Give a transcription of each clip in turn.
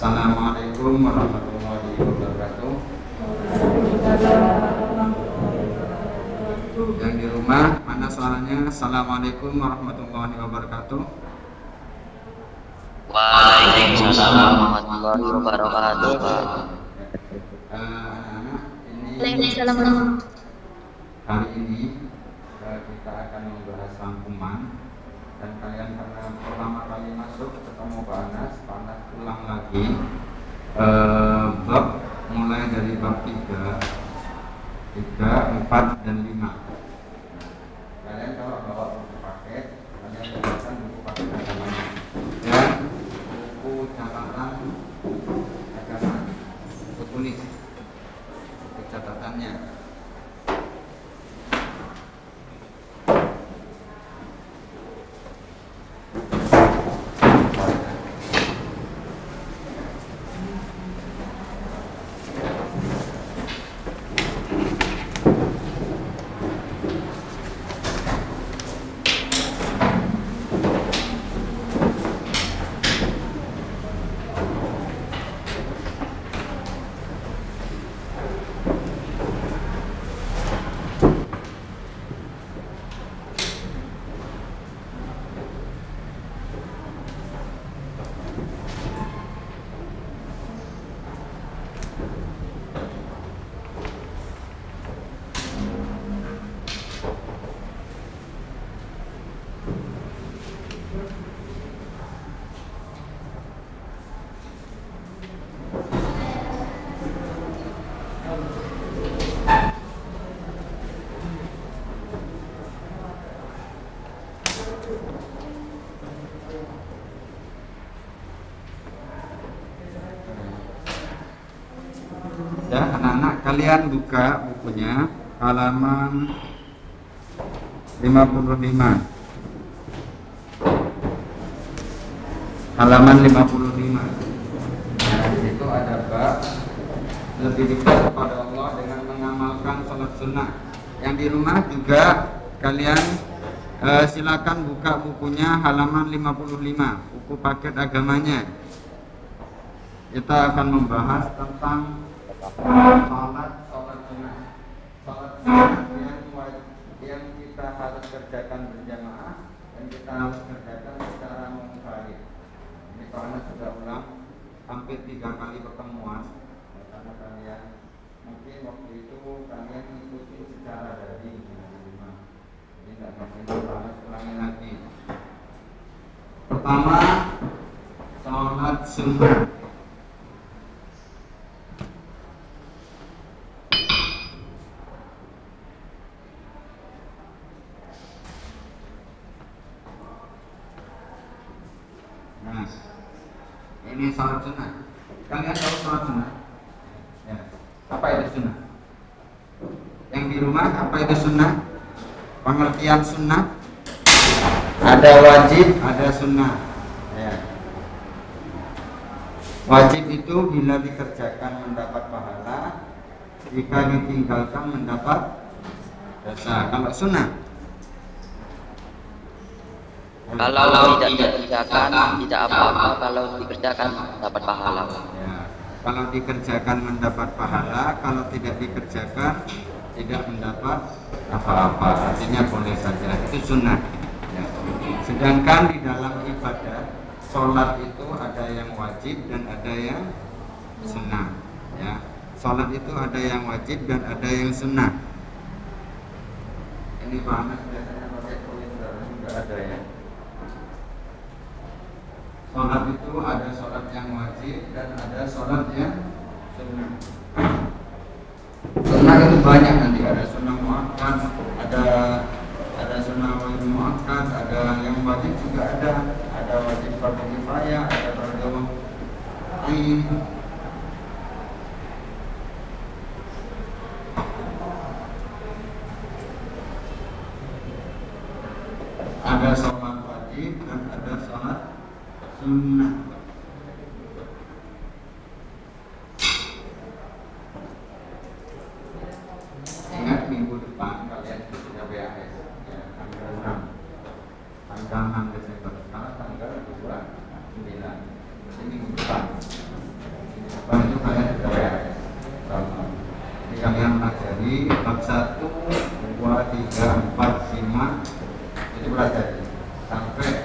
Assalamualaikum warahmatullahi wabarakatuh. Yang di rumah, mana suaranya? Assalamualaikum warahmatullahi wabarakatuh. Waalaikumsalam warahmatullahi wabarakatuh. Anak-anak, hari ini kita akan membahas rangkuman. Dan kalian karena pertama kali masuk ketemu Panas ulang lagi bab mulai dari bab 3, 4 dan 5. Kalian kalau bawa buku paket, kalian gunakan buku paket agamanya dan buku catatan agama, buku tulis, buku catatannya. Ya, anak-anak, kalian buka bukunya halaman 55. Halaman 55. Nah, di situ ada bab lebih dekat kepada Allah dengan mengamalkan sholat sunnah. Yang di rumah juga kalian silakan buka bukunya halaman 55, buku paket agamanya. Kita akan membahas tentang sholat sunnah. Sholat sunnah yang kita harus kerjakan berjamaah dan kita harus kerjakan secara munfarid. Ini karena sudah ulang hampir 3 kali pertemuan, karena kalian mungkin waktu itu kalian ikuti secara daring di rumah. Ini tidak mungkin harus ulangi lagi. Pertama, sholat sunnah. Nah, ini sholat sunnah. Kalian tahu sholat sunnah? Ya. Apa itu sunnah? Yang di rumah, apa itu sunnah? Pengertian sunnah? Ada wajib, ada sunnah. Ya. Wajib itu bila dikerjakan mendapat pahala, jika ditinggalkan mendapat dosa. Kalau sunnah? Kalau tidak dikerjakan tidak apa-apa, kalau dikerjakan dapat pahala. Ya, kalau dikerjakan mendapat pahala, kalau tidak dikerjakan tidak mendapat apa-apa. Artinya boleh saja, itu sunnah. Ya. Sedangkan di dalam ibadah sholat itu ada yang wajib dan ada yang sunnah. Ya, sholat itu ada yang wajib dan ada yang sunnah. Ini panas biasanya pakai tulis juga ada ya. Sholat itu ada sholat yang wajib dan ada sholat yang sunnah. Sunnah itu banyak nanti, ada sunnah muakkad, ada sunnah wajib muakkad, ada yang wajib juga ada wajib fardu kifayah, ada fardu ain. Ada sholat wajib dan ada sholat sunnah. Ingat minggu depan kalian sudah BAS ya, tanggal 6 Desember. Sekarang tanggal 29. Ini minggu depan. pelajari bab 1, 2, 3, 4, 5 itu pelajari sampai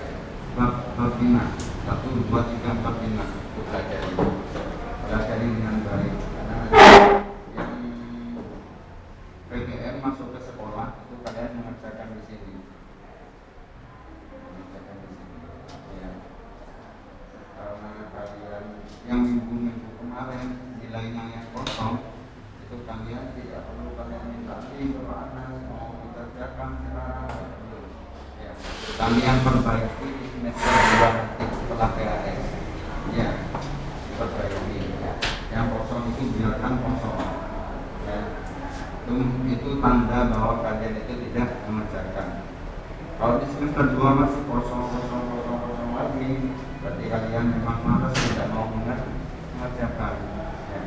bab 5 1, 2, 3, 4, 5 itu pelajari dengan baik karena yang PGM masuk ke sekolah itu kalian mengerjakan di sini ya. Karena kalian yang minggu-minggu kemarin nilainya yang kosong itu kalian tidak perlu kalian minta ke anak mau dikerjakan sekarang ya. Kalian perbaiki di semester 2 nanti setelah PAS ya, perbaiki ya. Yang kosong itu biarkan kosong ya. Itu tanda bahwa kalian itu tidak mengerjakan. Kalau di semester 2 masih kosong lagi, berarti kalian memang malas tidak mau mengerjakan ya.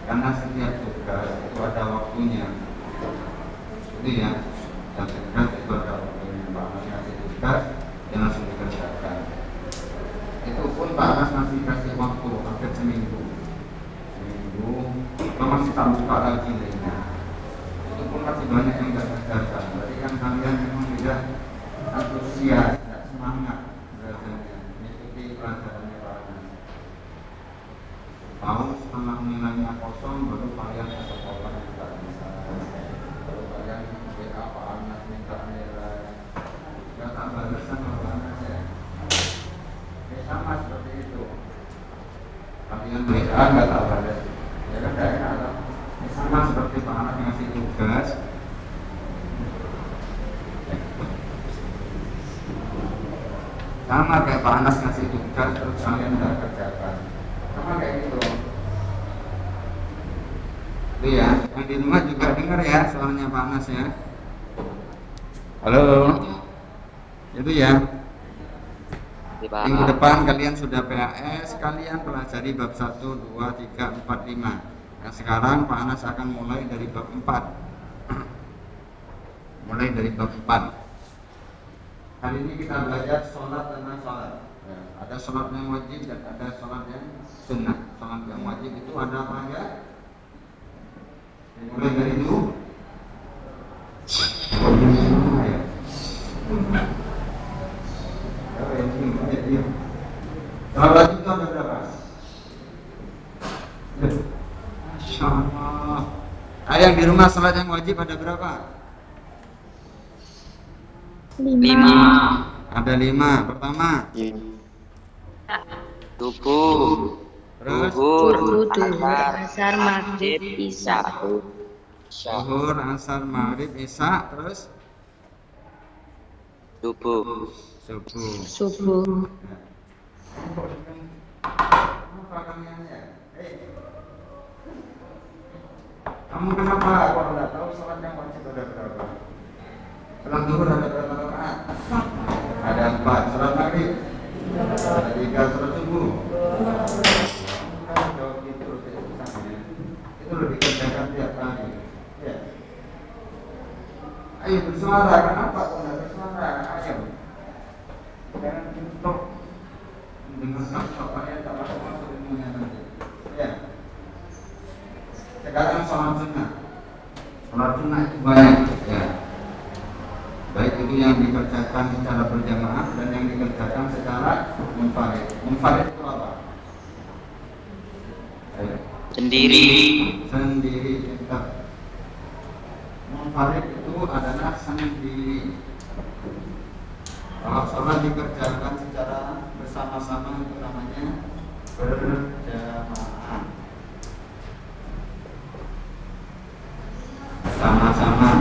Karena setiap tugas itu ada waktunya itu ya, dan tugas itu ada waktunya. Pak Anas kasih tugas dan langsung dikerjakan, itu pun Pak Anas masih kasih waktu hampir seminggu kita masih tak buka lagi lainnya, itu pun masih banyak yang tidak kerjakan. Berarti kan kalian memang tidak antusias, tidak semangat belajarnya, mengikuti pelajarannya Pak Anas. Tahu setelah nilainya kosong baru kalian ke sekolah tidak bisa, baru kalian WA Pak Anas minta nilai, nggak tak balasan Pak Anas ya. Sama seperti itu, kalian WA nggak tak balas ya kan, tidak enak. Sama seperti Pak Anas ngasih tugas sama kayak Pak Anas ngasih tugas terus kalian tidak kerjakan, sama kayak gitu. Itu ya, yang di rumah juga dengar ya suaranya Pak Anas ya. Halo, itu ya. Minggu depan kalian sudah PAS, kalian pelajari bab 1, 2, 3, 4, 5. Nah sekarang Pak Anas akan mulai dari bab 4. Mulai dari bab 4. Hari ini kita belajar sholat tentang sholat ya, ada sholat yang wajib dan ada sholat yang sunnah. Sholat yang wajib itu ada apa aja? Mulai dari itu sholat wajib itu ada berapa? Masya Allah. Yang di rumah sholat yang wajib ada berapa? 5. Ada 5. Pertama Subuh, terus Zuhur, asar, maghrib, isya. zuhur, asar, maghrib, isya, terus subuh. Subuh. Apa kaliannya? Kamu kenapa kalau tidak tahu sholat yang wajib ada berapa? Sholat zuhur ada berapa rakaat? Ada 4. Sholat maghrib ada 3. Sholat subuh jawab itu itu lebih kerjakan tiap hari ya. Ayo bersuara, kenapa kok tidak bersuara? Ayo jangan bentuk mendengarkan supaya tak masuk ilmunya nanti ya. Sekarang sholat sunnah. Sholat sunnah itu banyak ya, baik itu yang dikerjakan secara berjamaah dan yang dikerjakan secara munfarid. Munfarid itu apa? Ayo. Sendiri. Kita. Munfarid itu adalah sendiri. Kalau sholat dikerjakan secara bersama-sama itu namanya berjamaah. Sama-sama.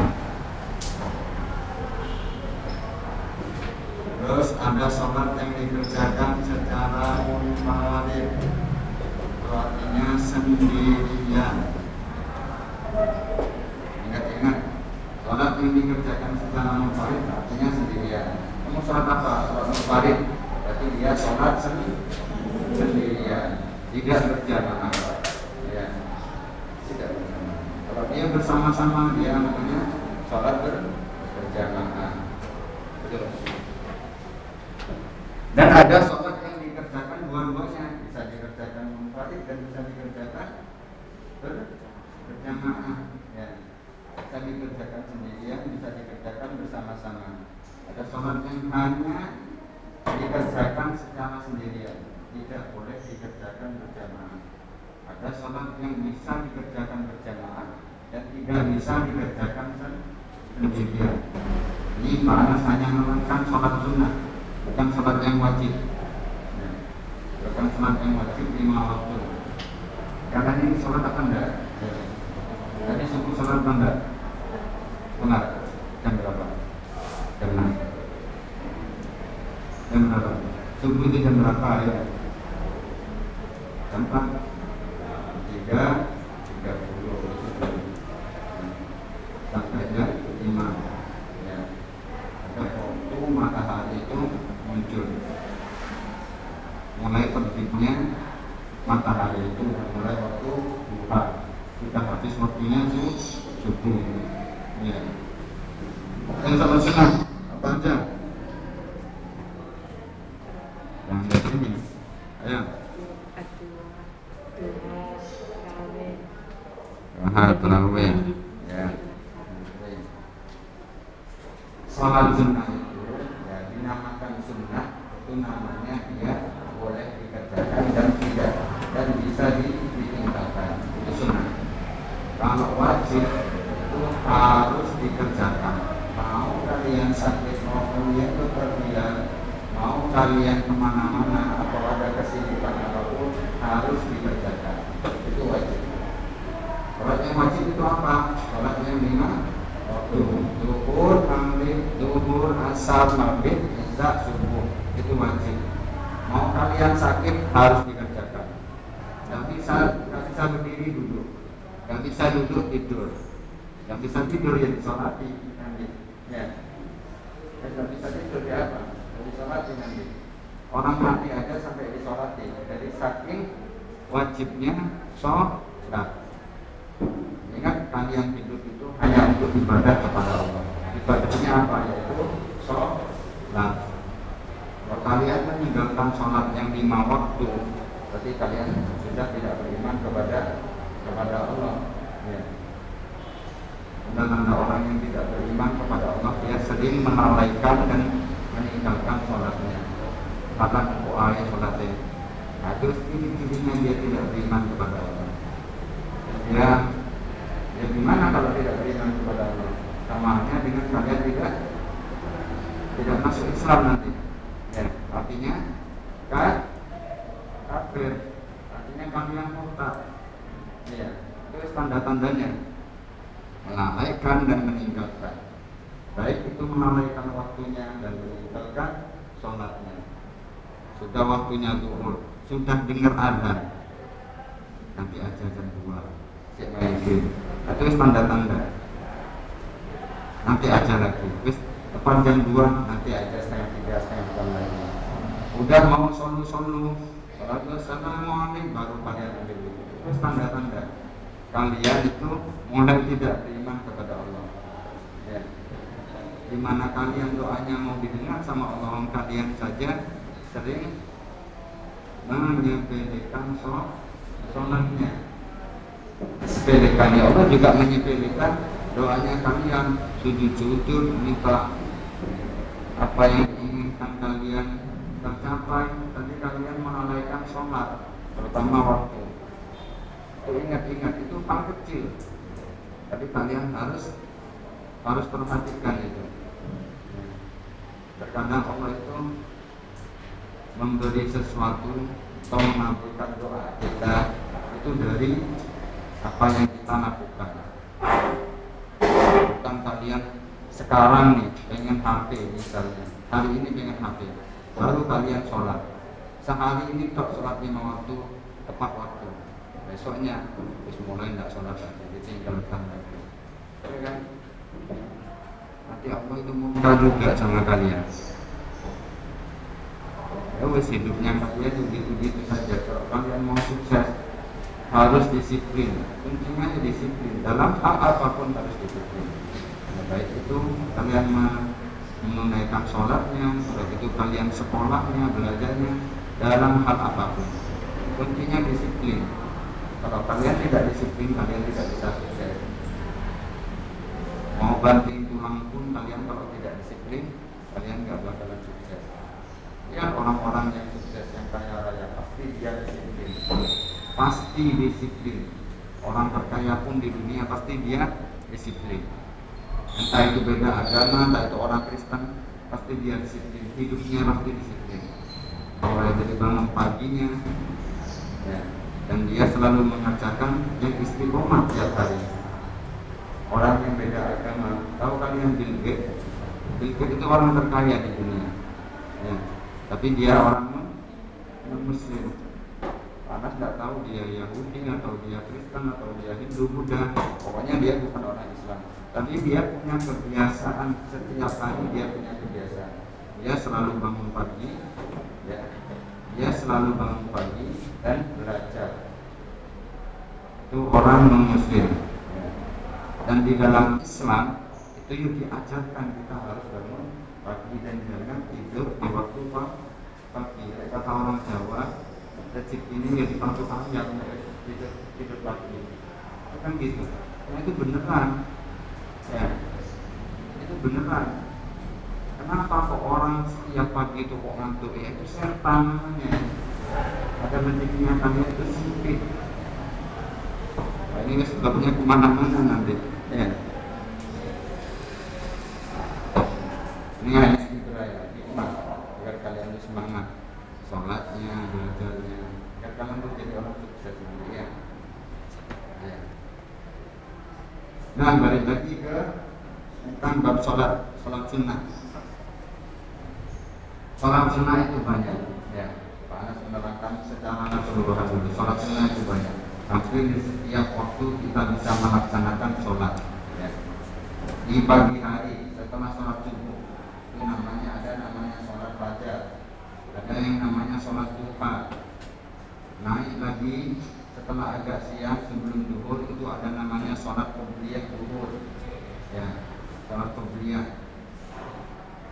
Terus ada sholat yang dikerjakan secara munfarid, artinya sendirian. Ingat-ingat, sholat yang dikerjakan secara munfarid artinya sendirian. Kamu sholat apa? Sholat munfarid, berarti dia sholat sendirian, tidak berjamaah. Ya, tidak berjamaah. Kalau dia bersama-sama dia namanya sholat berjamaah. Betul. Dan ada sholat yang dikerjakan dua-duanya, bisa dikerjakan munfarid dan bisa dikerjakan berjamaah. Ya. Ada sholat yang bisa dikerjakan berjamaah dan tidak bisa dikerjakan sendirian. Ini Pak Anas hanya menerangkan sholat sunnah, bukan sholat yang wajib. Bukan sholat yang wajib 5 waktu. Karena ini sholat apa enggak? Tadi subuh sholat apa enggak? Benar. Jam berapa? Jam 6. Jam berapa? Subuh itu jam berapa ya? Jam 4. 3:30 sampai jam 5 ya. Ada waktu matahari itu muncul, mulai terbitnya matahari itu mulai waktu duha, kita habis waktunya subuh ya. Yang salah senang apa aja yang dari sini ayo. Terawih ya. Sholat sunnah itu ya dinamakan sunnah, itu namanya dia boleh dikerjakan dan tidak dan bisa ditinggalkan, itu sunnah. Kalau wajib itu harus dikerjakan. Mau kalian sakit, mau kalian bepergian, mau kalian kemana-mana atau ada kesibukan apapun harus dikerjakan, itu wajib. Sholat yang wajib itu apa? Sholat yang 5 waktu, zuhur, maghrib, zuhur, asar, maghrib, isya, subuh, itu wajib. Mau kalian sakit harus dikerjakan. Gak bisa berdiri duduk, gak bisa duduk tidur, gak bisa tidur ya disolati nanti. Ya, gak bisa tidur ya apa? Disolati nanti. Orang mati aja sampai disolati. Jadi saking wajibnya sholat. Ingat, kalian hidup itu hanya untuk ibadah kepada Allah. Ibadahnya apa? Yaitu sholat. Kalau kalian meninggalkan sholat yang 5 waktu, berarti kalian sudah tidak beriman kepada Allah. Ya. Tanda-tanda orang yang tidak beriman kepada Allah, dia sering melalaikan dan meninggalkan sholatnya. Bahkan ayat sholatnya. Nah, terus ini dia tidak beriman kepada Allah. Ya gimana kalau tidak beriman kepada Allah? Sama halnya dengan kalian tidak masuk Islam nanti. Ya, artinya kafir. Artinya kalian murtad. Ya, itu tanda-tandanya melalaikan dan meninggalkan. Baik itu melalaikan waktunya dan meninggalkan sholatnya. Sudah waktunya zuhur, sudah dengar azan, nanti aja jam 2. Itu tanda-tanda. Nanti aja lagi. Wis depan jam 2, nanti aja setengah 3, setengah 4 lagi. Udah mau solu-solu, assalamualaikum baru kalian ambil itu. Terus tanda-tanda kalian itu mulai tidak beriman kepada Allah. Ya. Dimana kalian doanya mau didengar sama Allah, kalian saja sering menyepelekan sholatnya. Sepelekan ya Allah juga menyepelekan doanya kalian, sujud-sujud minta apa yang diinginkan kalian tercapai, tapi kalian melalaikan sholat, terutama waktu. Ingat itu hal kecil, tapi kalian harus perhatikan itu. Terkadang Allah itu memberi sesuatu atau mengabulkan doa kita itu dari apa yang kita lakukan. Bukan kalian sekarang nih pengen HP misalnya, hari ini pengen HP, baru kalian sholat. Sehari ini tok sholat 5 waktu tepat waktu. Besoknya terus mulai tidak sholat lagi, ditinggalkan lagi. Ya kan? Nanti Allah itu murka juga sama kalian. Ya wes hidupnya kalian begitu saja. Kalau kalian mau sukses harus disiplin, kuncinya disiplin dalam hal apapun harus disiplin. Baik itu kalian menunaikan sholatnya, baik itu kalian sekolahnya, belajarnya, dalam hal apapun kuncinya disiplin. Kalau kalian tidak disiplin, kalian tidak bisa sukses. Mau banting tulang pun kalian kalau tidak disiplin, kalian nggak bakalan sukses. Ya orang-orang yang sukses, yang kaya raya, pasti dia disiplin. Pasti pasti disiplin. Orang terkaya pun di dunia pasti dia disiplin. Entah itu beda agama, entah itu orang Kristen, pasti dia disiplin. Hidupnya pasti disiplin. Mulai dari bangun paginya, ya, dan dia selalu mengerjakan yang istiqomah tiap hari. Orang yang beda agama, tahu kalian Bill Gates? Bill Gates itu orang terkaya di dunia, ya, tapi dia orang non-Muslim. Karena tidak tahu dia Yahudi atau dia Kristen atau dia Hindu, Buddha, pokoknya dia bukan orang Islam. Tapi dia punya kebiasaan, setiap hari dia punya kebiasaan. Dia selalu bangun pagi, ya, dia selalu bangun pagi dan belajar. Itu orang non-Muslim. Ya. Dan di dalam Islam itu yang diajarkan kita harus bangun pagi dan jangan tidur di waktu pagi. Kata orang Jawa, rezeki ini ya dipantu ayam, tidur pagi. Itu kan gitu. Nah, itu beneran. Ya, itu beneran. Kenapa kok orang setiap pagi itu kok ngantuk? Ya itu setan namanya. Ada rezekinya kalian itu sempit. Nah, ini sebabnya kemana-mana nanti. Ya. Ini hanya segitu ya, hikmah agar kalian itu semangat sholatnya, belajarnya, agar kalian itu jadi orang sukses sendiri ya. Ya. Nah, balik lagi ke tentang bab sholat sunnah. Sholat sunnah itu banyak, ya. Pak Anas menerangkan secara keseluruhan dulu. Sholat sunnah itu banyak. Hampir di setiap waktu kita bisa melaksanakan sholat. Ya. Di pagi hari setelah sholat subuh, itu ada namanya sholat fajar. Ada yang namanya sholat duha. Naik lagi setelah agak siang sebelum duhur itu ada namanya sholat qobliyah duhur. Ya, sholat qobliyah.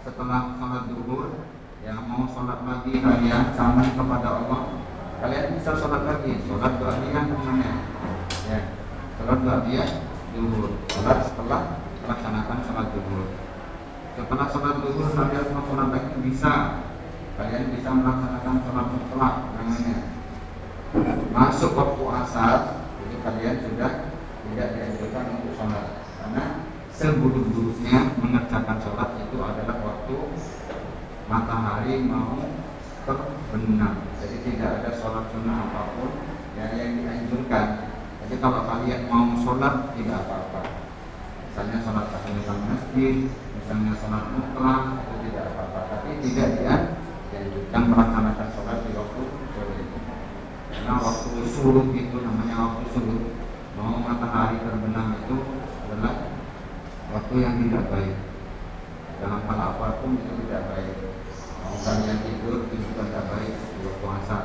Setelah sholat duhur, yang mau sholat lagi kalian kangen kepada Allah, kalian bisa sholat lagi, sholat ba'diyah namanya. Ya, sholat ba'diyah duhur. Sholat setelah melaksanakan sholat duhur. Setelah sholat duhur kalian mau sholat lagi bisa. Kalian bisa melaksanakan sholat mutlak namanya. Masuk waktu asar itu kalian sudah tidak dianjurkan untuk sholat, karena seburuk-buruknya mengerjakan sholat itu adalah waktu matahari mau terbenam. Jadi tidak ada sholat sunnah apapun yang dianjurkan. Jadi kalau kalian mau sholat tidak apa-apa. Misalnya sholat tahiyatul masjid, misalnya sholat mutlak itu tidak apa-apa. Tapi tidak dianjurkan melaksanakan sholat di waktu sore. Karena waktu surut itu namanya waktu surut, mau matahari terbenam itu adalah waktu yang tidak baik. Dalam hal apapun itu tidak baik. Mau kalian tidur itu juga tidak baik di waktu asar.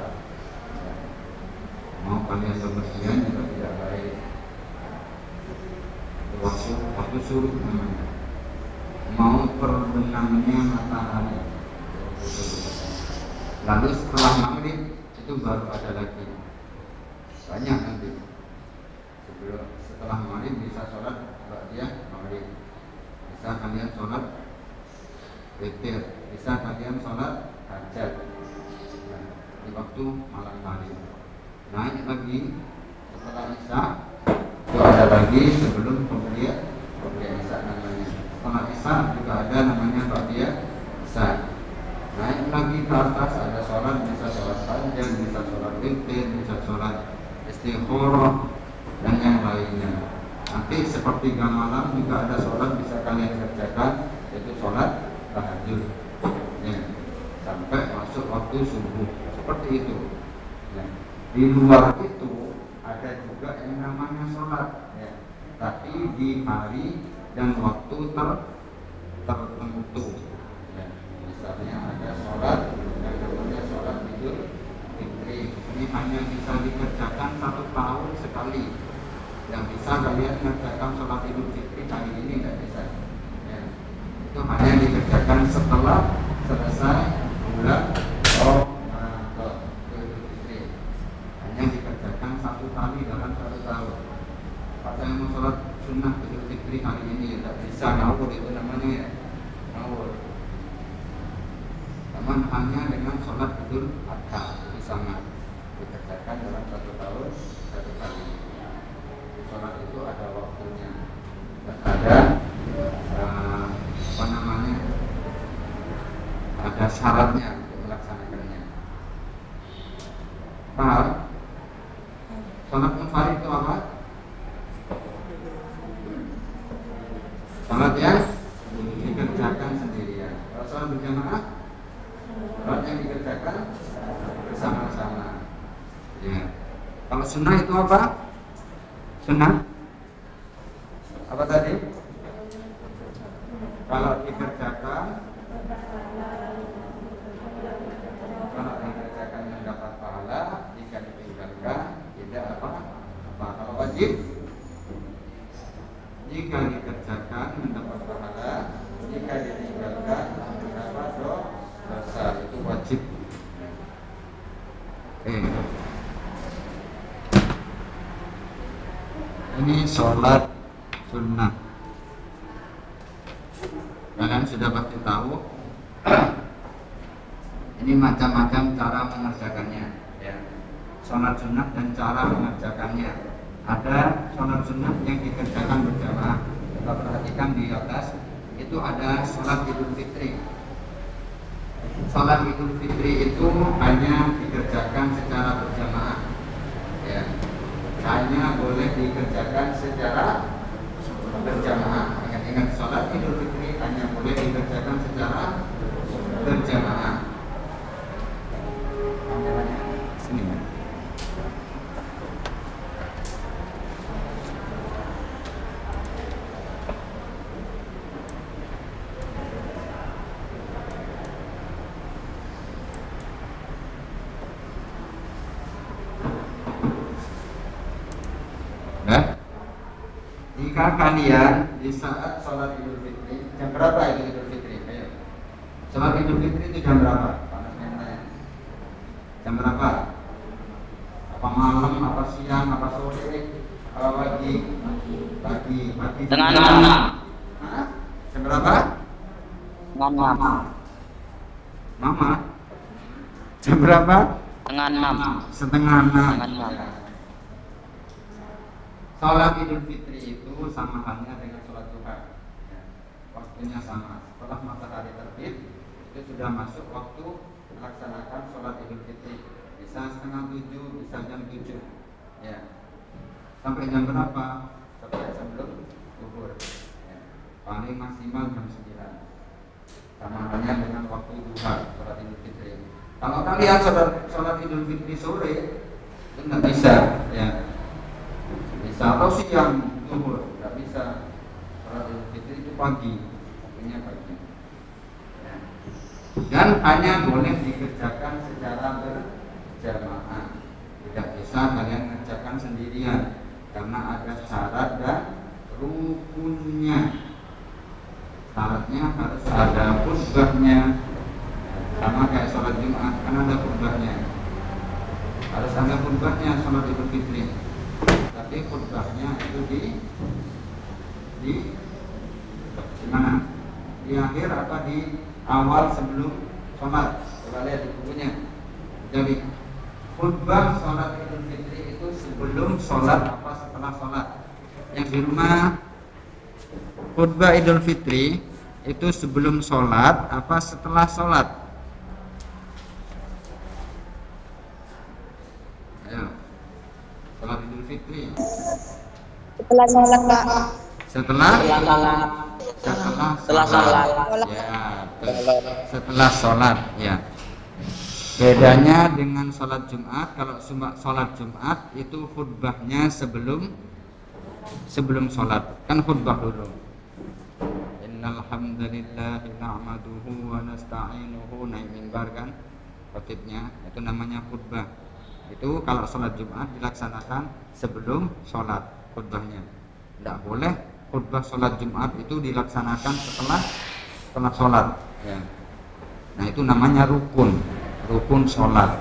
Mau kalian bepergian juga tidak baik. Waktu surut namanya. Mau terbenamnya matahari. Lalu setelah maghrib itu baru ada lagi. Banyak nanti. Setelah maghrib bisa sholat ba'diyah maghrib. Bisa kalian sholat witir, bisa kalian sholat hajat di waktu malam hari. Naik lagi setelah isya itu ada lagi sebelum qobliyah isya namanya. Setelah isya juga ada namanya ba'diyah isya. Naik lagi ke atas ada sholat, bisa sholat hajat, bisa sholat witir, bisa sholat istikharah dan yang lainnya. Nanti sepertiga malam juga ada sholat bisa kalian kerjakan, yaitu sholat tahajud, ya, sampai masuk waktu subuh, seperti itu. Ya. Di luar itu ada juga yang namanya sholat, ya, tapi di hari dan waktu tertentu. Ya. Misalnya ada sholat yang namanya sholat Idul Fitri. Ini hanya bisa dikerjakan 1 tahun sekali. Yang bisa kalian mengerjakan sholat Idul Fitri hari ini tidak bisa. Ya. Itu hanya dikerjakan setelah selesai bulan Ramadan. Idul Fitri hanya dikerjakan 1 kali dalam 1 tahun. Pas saya mau sholat sunnah Idul Fitri hari ini tidak bisa, ngawur itu namanya, ya, ngawur. Namun hanya dengan sholat Idul Adha itu sangat dikerjakan dalam 1 tahun syaratnya untuk melaksanakannya. Paham? Salat munfarid itu apa? Salat yang dikerjakan sendirian. Kalau salat berjamaah, salat yang dikerjakan bersama-sama. Ya. Kalau sunnah itu apa? Sunnah apa tadi? Kalau dikerjakan mendapat pahala, jika ditinggalkan tidak apa? Kalau wajib, jika dikerjakan mendapat pahala, jika ditinggalkan mendapat dosa. Itu wajib. Ini sholat sunnah. Kalian sudah pasti tahu. Ini macam-macam cara mengerjakannya. Ya. Sholat sunnah dan cara mengerjakannya. Ada sholat sunnah yang dikerjakan berjamaah. Kita perhatikan di atas. Itu ada sholat Idul Fitri. Sholat Idul Fitri itu hanya dikerjakan secara berjamaah. Ya. Hanya boleh dikerjakan secara berjamaah. Ingat-ingat, sholat Idul Fitri hanya boleh dikerjakan secara berjamaah. Sini. Jika kalian di saat sholat Idul Fitri, jam berapa itu Idul Fitri? Ayo. Sholat Idul Fitri itu jam berapa? Jam berapa? Apa malam, apa siang, apa sore, apa pagi? Pagi. Tengah 6. Jam berapa? Mama. Jam berapa? Tengah 6. Setengah 6. Tengah 6. Sholat Idul Fitri itu sama halnya dengan sholat duha. Ya, waktunya sama. Setelah matahari terbit, itu sudah masuk waktu melaksanakan sholat Idul Fitri. Bisa setengah 7, bisa jam 7. Ya. Sampai jam berapa? Sampai sebelum zuhur. Ya. Paling maksimal jam 9. Sama halnya dengan waktu duha sholat Idul Fitri. Kalau kalian sholat Idul Fitri sore, itu nggak bisa. Ya. Bisa atau siang zuhur, nggak bisa. Sholat Idul Fitri itu pagi, waktunya pagi. Ya. Dan hanya boleh dikerjakan secara berjamaah. Tidak bisa kalian kerjakan sendirian karena ada syarat dan rukunnya. Syaratnya harus ada khutbahnya. Sama kayak sholat Jumat, kan ada khutbahnya. Harus ada khutbahnya sholat Idul Fitri. Tapi khutbahnya itu di mana? Di akhir apa di awal sebelum sholat? Coba lihat di bukunya. Jadi khutbah sholat Idul Fitri itu sebelum sholat apa setelah sholat? Yang di rumah, khutbah Idul Fitri itu sebelum sholat apa setelah sholat? Ayo. Sholat Idul Fitri Setelah sholat, Pak. setelah sholat. Ya, setelah sholat. Ya. Bedanya dengan sholat Jumat, kalau sholat Jumat itu khutbahnya sebelum sholat, kan khutbah dulu. Innal hamdalillah nahmaduhu wa nasta'inuhu, naik mimbar kan, khotibnya itu namanya khutbah. Itu kalau sholat Jumat dilaksanakan sebelum sholat khutbahnya. Tidak boleh khutbah sholat Jumat itu dilaksanakan setelah sholat. Ya. Nah itu namanya rukun sholat.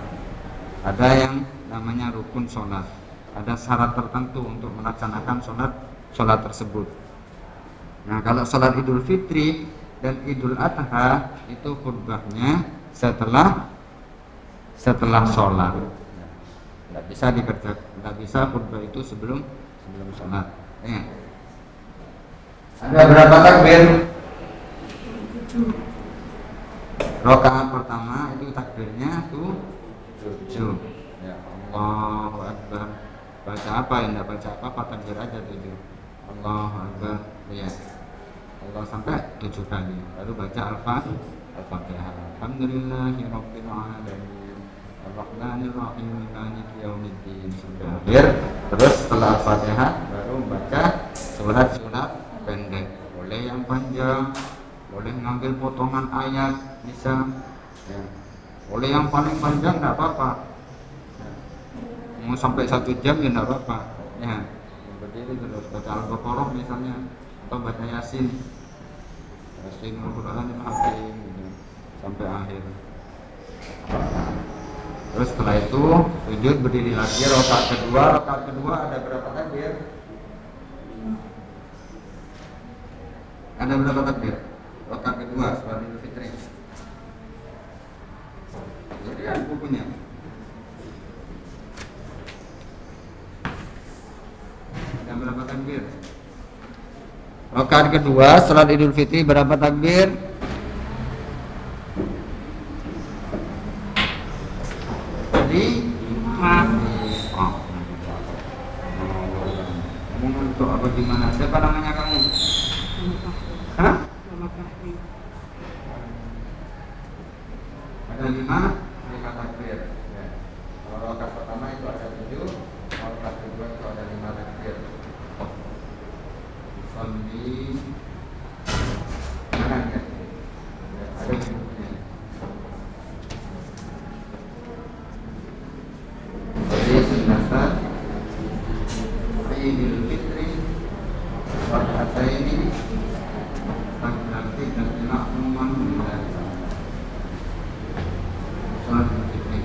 Ada yang namanya rukun sholat. Ada syarat tertentu untuk melaksanakan sholat tersebut. Nah kalau sholat Idul Fitri dan Idul Adha itu khutbahnya setelah sholat. Tidak bisa dikerjakan, tidak bisa khutbah itu sebelum sholat. Ya. Ada berapa takbir? Rakaat pertama itu takbirnya 7. Ya, Allahu Akbar. Baca apa ya? Enggak baca apa-apa, takbir aja 7. Allahu Akbar. Ya. Allah sampai 7 kali. Lalu baca Al-Fatihah. Alhamdulillahirabbil alamin. Ar-Rahmanir Rahim. Maliki yaumiddin. Sampai akhir. Terus setelah Al-Fatihah baru baca surat-surat pendek. Boleh yang panjang, boleh ngambil potongan ayat, bisa. Ya. Boleh yang paling panjang enggak apa-apa. Ya. Mau sampai 1 jam ya enggak apa-apa. Ya. Berdiri terus baca Al-Baqarah misalnya atau baca Yasin. Yasin Al-Qur'anil Hakim gitu, sampai akhir. Terus setelah itu sujud, berdiri lagi rakaat kedua. Rakaat kedua ada berapa takbir? Ada berapa takbir? Rakaat kedua sholat Idul Fitri. Jadi ada bukunya. Ada berapa takbir? Rakaat kedua sholat Idul Fitri berapa takbir? Jadi 5. Kamu untuk apa gimana? Siapa namanya kamu? Hah? Ada 5 takbir. Ya. Kalau rakaat pertama itu ada 7, kalau rakaat kedua itu ada 5 takbir. Sandi mana ya? Ada bukunya. Jadi sunatan Idul Fitri Rakaataini berarti dan makmuman dan sholat Idul Fitri.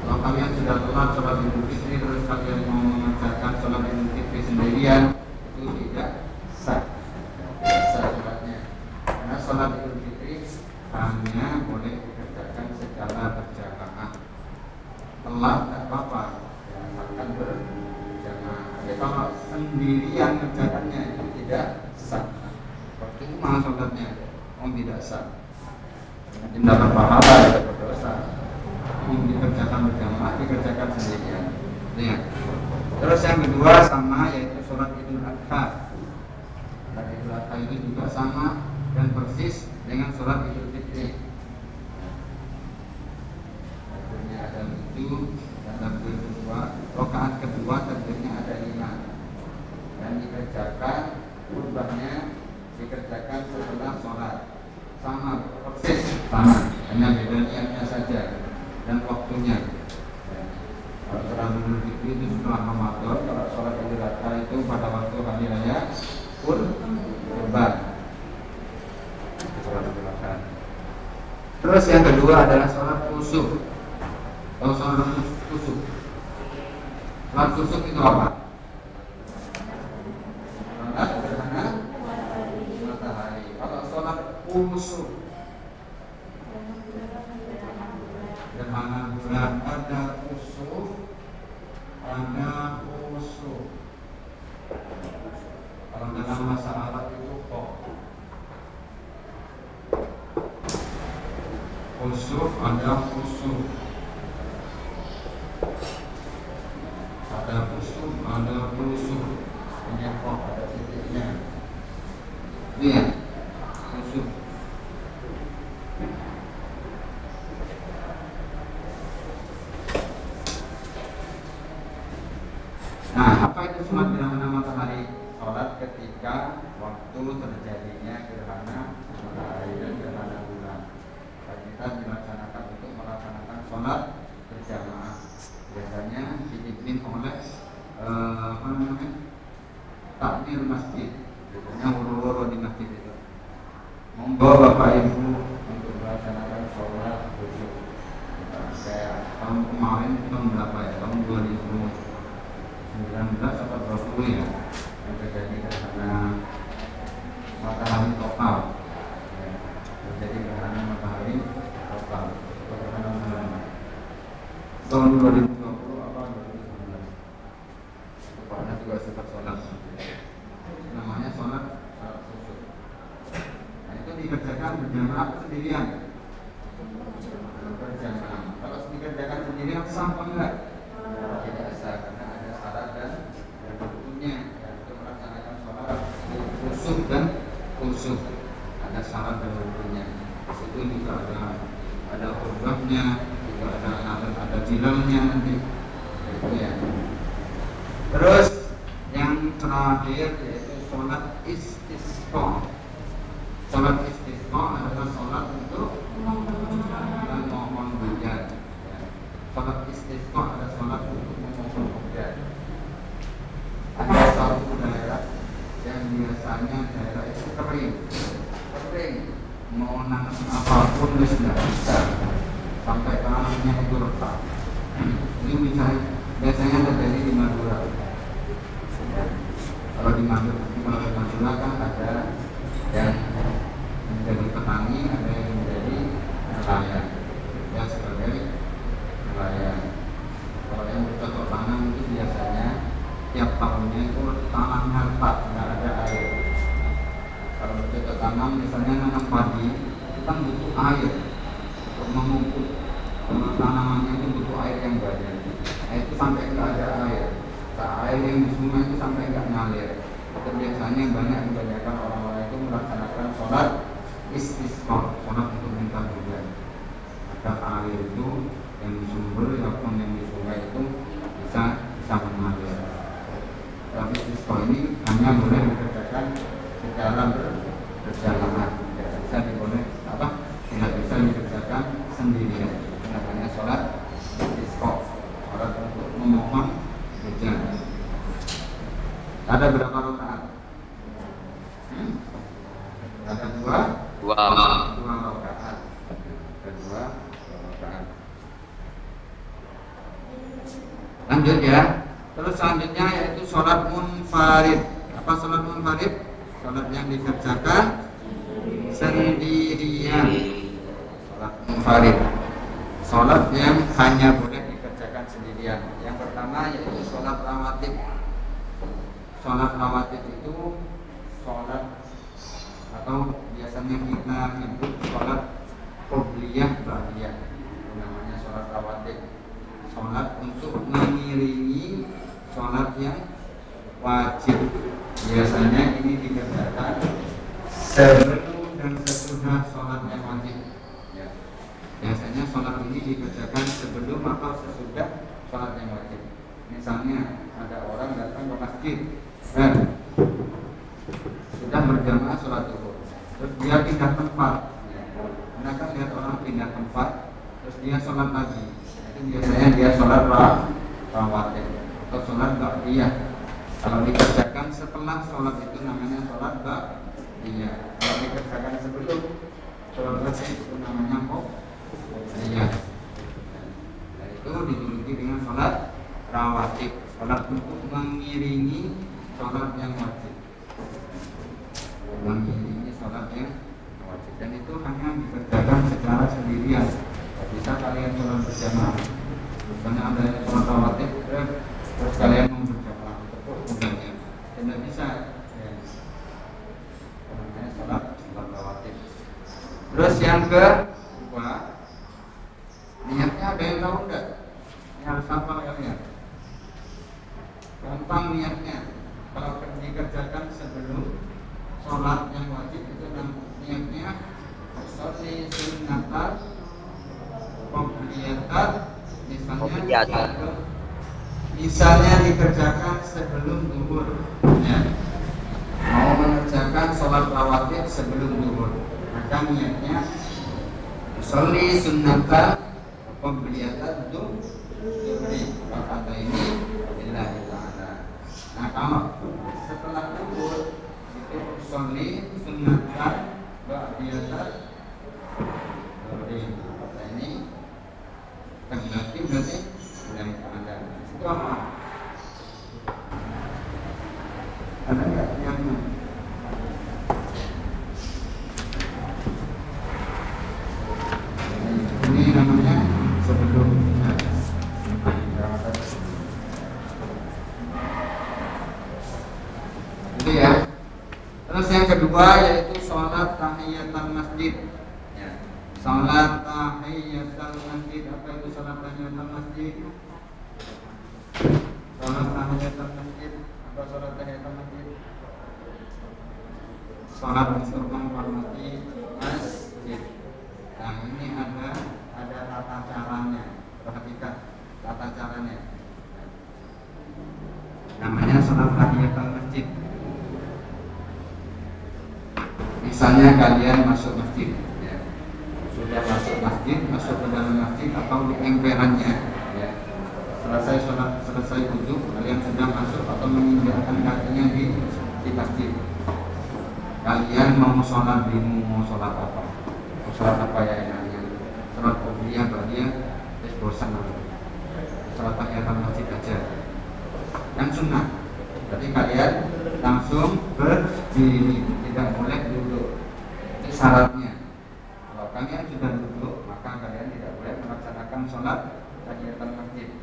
Kalau kalian sudah telat sholat Idul Fitri terus kalian mau mengerjakan sholat Idul Fitri sendirian, itu tidak sah sholatnya. Karena sholat Idul Fitri hanya boleh dikerjakan secara berjamaah. Telat tidak apa-apa, akan berjamaah. Tapi kalau sendirian kerjakannya itu tidak sah. Percuma sholatnya, tidak sah. Dapat pahala, tidak berdosa. Dikerjakan berjamaah, dikerjakan sendirian. Lihat. Terus yang kedua sama, yaitu sholat Idul Adha. Sholat Idul Adha itu juga sama dan persis dengan sholat Idul Fitri. Takbirnya ada 7 dan takbir kedua, rakaat kedua takbirnya ada 5. Dan dikerjakan khutbahnya dikerjakan setelah sholat. Sama persis sama, hanya beda niatnya saja dan waktunya. Kalau sholat Idul Fitri itu setelah Ramadan, kalau sholat Idul Adha itu pada waktu hari raya Kurban. Sholat Idul Adha. Terus yang kedua adalah sholat kusuf. Kalau sholat kusuf, sholat kusuf itu apa? Sholat gerhana matahari. Kalau sholat kusuf, gerhana bulan, ada kusuf, ada kusuf. Kalau dalam bahasa Arab itu kok kusuf, ada kusuf, ada kusuf, ada kusuf. Ini kok ada titiknya. Lihat kusuf. Nah, apa itu sholat gerhana matahari? Sholat ketika waktu terjadinya gerhana matahari dan gerhana bulan. Kita dilaksanakan untuk melaksanakan sholat berjamaah. Biasanya dipimpin oleh takmir masjid. Biasanya woro-woro di masjid itu. Monggo Bapak Ibu untuk melaksanakan sholat khusyuk. Kayak tahun kemarin, tahun berapa ya? Tahun 2019 atau 20 ya, yang terjadi gerhana matahari total. Ya, terjadi gerhana matahari total. Gerhana bulan. Tahun 2020 apa 2019? Pokoknya juga sempat sholat. Namanya sholat khusyuk. Nah, itu dikerjakan berjamaah sendirian. khusyuk dan khusyuk. Ada syarat dan rukunnya. Di situ juga ada khutbahnya, juga ada bilalnya nanti. Itu ya. Terus yang terakhir yaitu sholat istisqa. Sholat istisqa adalah sholat untuk memohon hujan. Sholat istisqa adalah sholat untuk memohon hujan. Ada satu daerah yang biasanya daerah itu kering, mau nanam apapun tidak bisa, sampai tanahnya itu retak. Ini misalnya biasanya terjadi di Madura. Kalau di Madura kan ada yang menjadi petani, ada yang menjadi nelayan. Ya sebagai nelayan. Kalau yang bercocok tanam itu biasanya tiap tahunnya itu tanahnya retak, nggak ada air. Kalau bercocok tanam misalnya nanam padi, itu kan butuh air untuk memupuk. Tanamannya itu butuh air yang banyak. Itu sampai nggak ada air. Air yang di sungai itu sampai nggak ngalir. Itu biasanya kebanyakan orang-orang itu melaksanakan sholat istisqa, sholat untuk minta hujan. Maka air itu yang di sumber ataupun yang di sungai itu bisa mengalir. Tapi istisqa ini hanya boleh dikerjakan secara berjamaah, tidak bisa tidak bisa dikerjakan sendirian. Namanya sholat istisqa, sholat untuk memohon hujan. Ada berapa rakaat? Ada dua rakaat. Lanjut ya. Terus selanjutnya yaitu sholat munfarid. Apa sholat munfarid? Sholat yang dikerjakan sendirian. Sholat munfarid. Sholat yang hanya boleh dikerjakan sendirian. Yang pertama yaitu sholat rawatib. Sholat rawatib itu sholat atau biasanya kita nyebut sholat qobliyah ba'diyah. Namanya sholat rawatib. Sholat untuk mengiringi sholat yang wajib. Biasanya ini dikerjakan sebelum dan sesudah sholat yang wajib. Ya. Biasanya sholat ini dikerjakan sebelum atau sesudah sholat yang wajib. Misalnya ada orang datang ke masjid, sudah berjamaah sholat zuhur, terus dia pindah tempat. Anda kan lihat orang pindah tempat, terus dia sholat lagi. Itu biasanya dia sholat rawatib atau sholat ba'diyah. Kalau dikerjakan setelah sholat itu namanya sholat ba'diyah. Kalau dikerjakan sebelum sholat wajib itu namanya qobliyah. Nah, itu dijuluki dengan sholat rawatib, sholat untuk mengiringi sholat yang wajib. Mengiringi sholat yang wajib, dan itu hanya dikerjakan secara sendirian. Bisa kalian sholat berjamaah, misalnya ada sholat rawatib, terus kalian mau berjamaah, bukannya tidak bisa. Namanya sholat rawatib. Terus yang kedua, niatnya ada yang tahu enggak? Ini harus hafal kalian. Gampang niatnya. Kalau dikerjakan sebelum sholat yang wajib itu niatnya sholli sunnatal qobliyatan, misalnya dikerjakan sebelum zuhur, ya. Mau mengerjakan sholat rawatib sebelum zuhur, maka niatnya sholli sunnatal qobliyatan zuhri, kata ini lillahi ta'ala. Nah, kalau setelah zuhur itu sholli sunnatal ba'diyatan zuhri, kata ini kan berarti yang ada itu apa? Ada nggak yang ini namanya sebelum itu ya. Terus yang kedua yaitu sholat tahiyatul masjid. Salat tahiyatul masjid. Apa itu salat tahiyatul masjid? Salat tahiyatul masjid. Apa salat tahiyatul masjid? sholat untuk menghormati masjid. Nah ini ada tata caranya, perhatikan tata caranya. Namanya sholat tahiyatul masjid. Misalnya kalian masuk masjid, ya. Sudah masuk masjid, masuk ke dalam masjid atau di emperannya, ya. Selesai wudhu, kalian sudah masuk atau menginjakkan kakinya di masjid. Kalian mau sholat bingung mau sholat apa? Mau sholat apa ya enaknya? Sholat qobliyah, ba'diyah, terus bosan apa? Sholat tahiyatul masjid aja. Yang sunnah. Jadi kalian langsung berdiri, tidak boleh duduk. Ini syaratnya. Kalau kalian sudah duduk, maka kalian tidak boleh melaksanakan sholat tahiyatul masjid.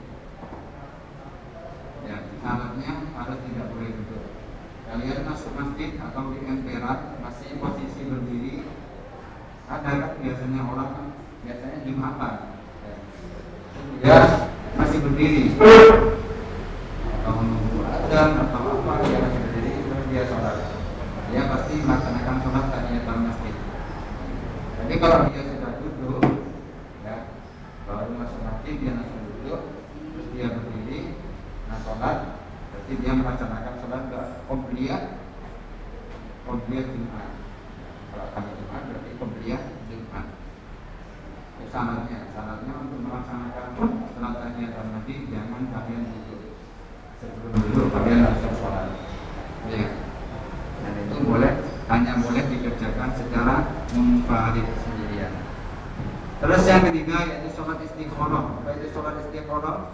Ya, syaratnya harus tidak boleh duduk. Kalian masuk masjid atau di emperan masih posisi berdiri. Ada kan biasanya orang biasanya Jumatan, ya masih berdiri. Atau menunggu adzan atau apa, dia masih berdiri terus dia sholat. Dia pasti melaksanakan sholat tahiyatul masjid. Jadi kalau dia sudah duduk, ya baru masuk masjid dia langsung duduk, terus dia berdiri, nah sholat, berarti dia melaksanakan sholat qobliyah Jumat. Kalau kami Jumat berarti qobliyah Jumat. Itu syaratnya untuk melaksanakan sholat tahiyatul masjid jangan kalian duduk. Sebelum duduk kalian langsung sholat, ya. Dan itu hanya boleh dikerjakan secara munfarid sendirian. Terus yang ketiga yaitu sholat istikharah. Apa itu sholat istikharah?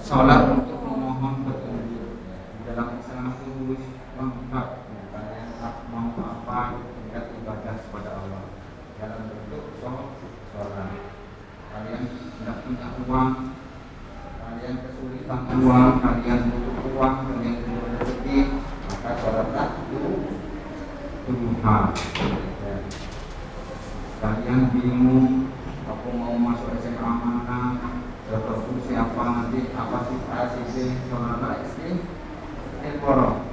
Sholat untuk memohon petunjuk. Dalam Islam itu lengkap. Kalian mau apa tingkat ibadah kepada Allah dalam bentuk sholat. Kalian tidak punya uang, kalian kesulitan uang, kalian butuh uang, kalian butuh rezeki, maka sholatlah duha. Kalian bingung, aku mau masuk SMA mana, atau siapa nanti, apa sih A, si B, sholatlah istikharah.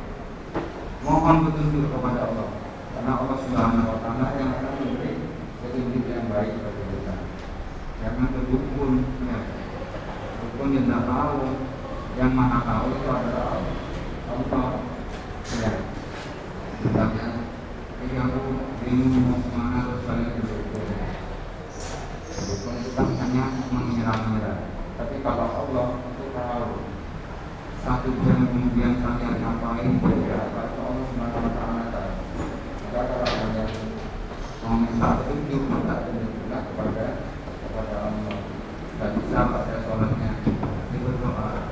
Mohon petunjuk kepada Allah, karena Allah Subhanahu Wa Taala yang akan memberi petunjuk yang baik bagi kita. Jangan berdukun, ya. Dukun yang tidak tahu, yang mana tahu itu adalah Allah. Ya. Misalnya, jika aku bingung mau kemana harus kalian berdukun. Dukun itu kan hanya mengira-ngira. Tapi kalau Allah itu tahu, satu jam kemudian kalian ngapain, ya apa itu Allah Subhanahu Wa Taala tahu. Maka kalau kalian mau minta petunjuk, minta petunjuklah kepada Allah. Dan bisa pada sholatnya ini berdoa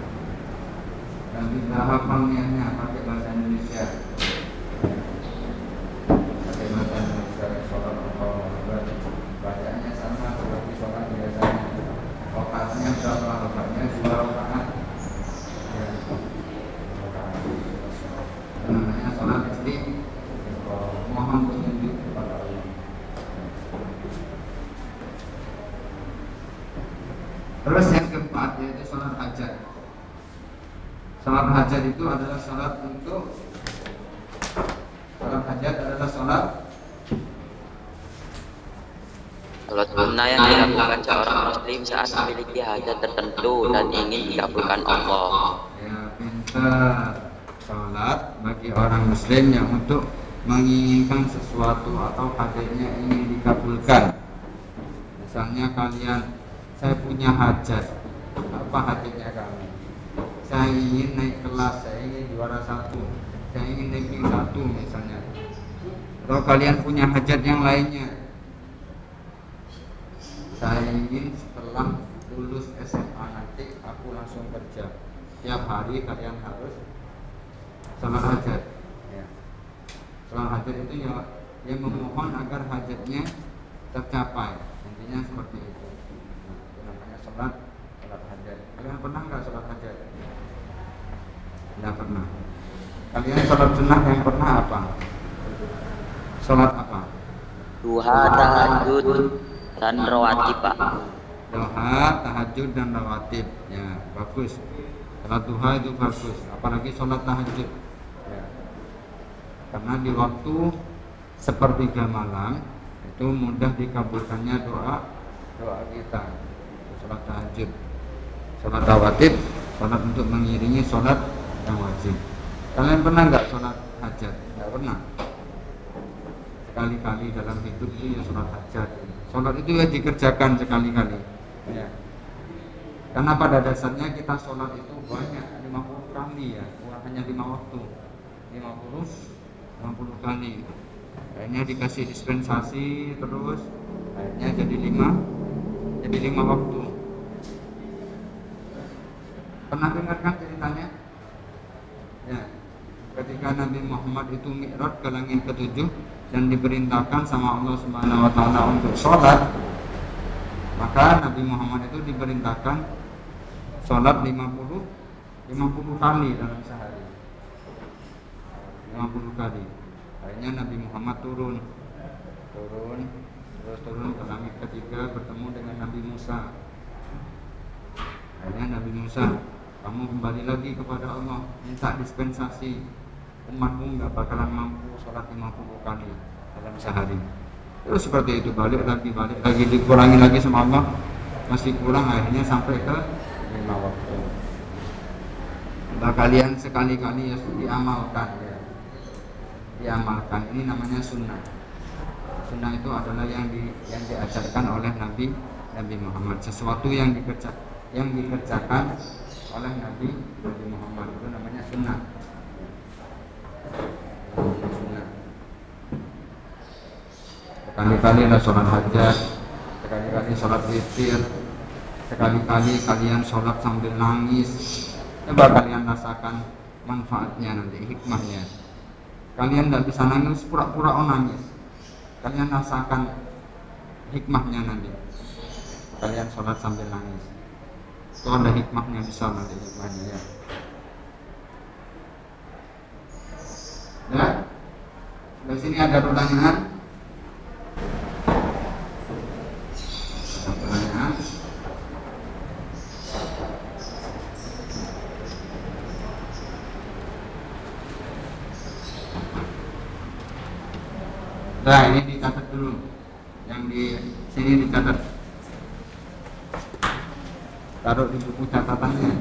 dan bisa hafal niatnya pakai bahasa Indonesia, pakai bahasa Indonesia. Sholat Allah bacaannya sama seperti sholat biasanya. Rakaatnya berapa? Rakaatnya 2 rakaat. Ya, namanya sholat istikharah, mohon petunjuk kepada Allah. Terus yang keempat yaitu sholat hajat. Sholat hajat itu adalah sholat sunnah yang dilakukan seorang muslim saat memiliki hajat tertentu dan ingin dikabulkan Allah. Ya, pintar. Sholat bagi orang muslim yang untuk menginginkan sesuatu atau hajatnya ingin dikabulkan. Misalnya kalian, saya punya hajat. Apa hajatnya kamu? Saya ingin naik kelas, saya ingin juara 1, saya ingin ranking 1 misalnya. Atau kalian punya hajat yang lainnya. Saya ingin setelah lulus SMA nanti aku langsung kerja. Tiap hari kalian harus sholat hajat. Ya. Sholat hajat itu ya memohon agar hajatnya tercapai. Intinya seperti itu. Itu namanya sholat hajat. Kalian pernah nggak sholat hajat? Tidak pernah. Kalian sholat sunnah yang pernah apa? Sholat apa? Duha, tahajud, dan rawatib, Pak. Duha, tahajud, dan rawatib. Ya, bagus. Sholat duha itu bagus. Apalagi sholat tahajud. ya. Karena di waktu sepertiga malam itu mudah dikabulkannya doa kita, sholat tahajud, sholat rawatib, sholat untuk mengiringi sholat yang wajib. Kalian pernah nggak sholat hajat? Nggak pernah. Sekali-kali dalam hidup itu ya sholat hajat. Sholat itu ya dikerjakan sekali-kali ya. Karena pada dasarnya kita sholat itu banyak, 50 kali ya, bukan hanya 5 waktu, 50 kali. Akhirnya dikasih dispensasi terus, akhirnya jadi 5 waktu. Pernah dengar kan ceritanya? Ya, ketika Nabi Muhammad itu mi'raj ke langit ke-7 dan diperintahkan sama Allah Subhanahu wa taala untuk sholat, maka Nabi Muhammad itu diperintahkan sholat 50 kali dalam sehari. 50 kali. Akhirnya Nabi Muhammad turun ke langit ketiga bertemu dengan Nabi Musa. Akhirnya Nabi Musa, kamu kembali lagi kepada Allah, minta dispensasi, umatmu nggak bakalan mampu sholat 50 kali dalam sehari. Terus seperti itu, balik lagi dikurangi lagi sama Allah, masih kurang, akhirnya sampai ke 5 waktu. Coba kalian sekali-kali ya diamalkan ya. Diamalkan, ini namanya sunnah. Sunnah itu adalah yang diajarkan oleh Nabi Muhammad, sesuatu yang dikerjakan oleh Nabi Muhammad, itu namanya sunnah. Sekali-kali lah sholat hajat, sekali-kali sholat witir, sekali-kali kalian sholat sambil nangis. Coba kalian rasakan manfaatnya nanti, hikmahnya. Kalian tidak bisa nangis, pura-pura nangis. Kalian rasakan hikmahnya nanti. Kalian sholat sambil nangis. Itu ada hikmahnya, bisa nanti hikmahnya ya. Ya, di sini ada pertanyaan. Nah, ini dicatat dulu. Yang di sini dicatat. Taruh di buku catatannya.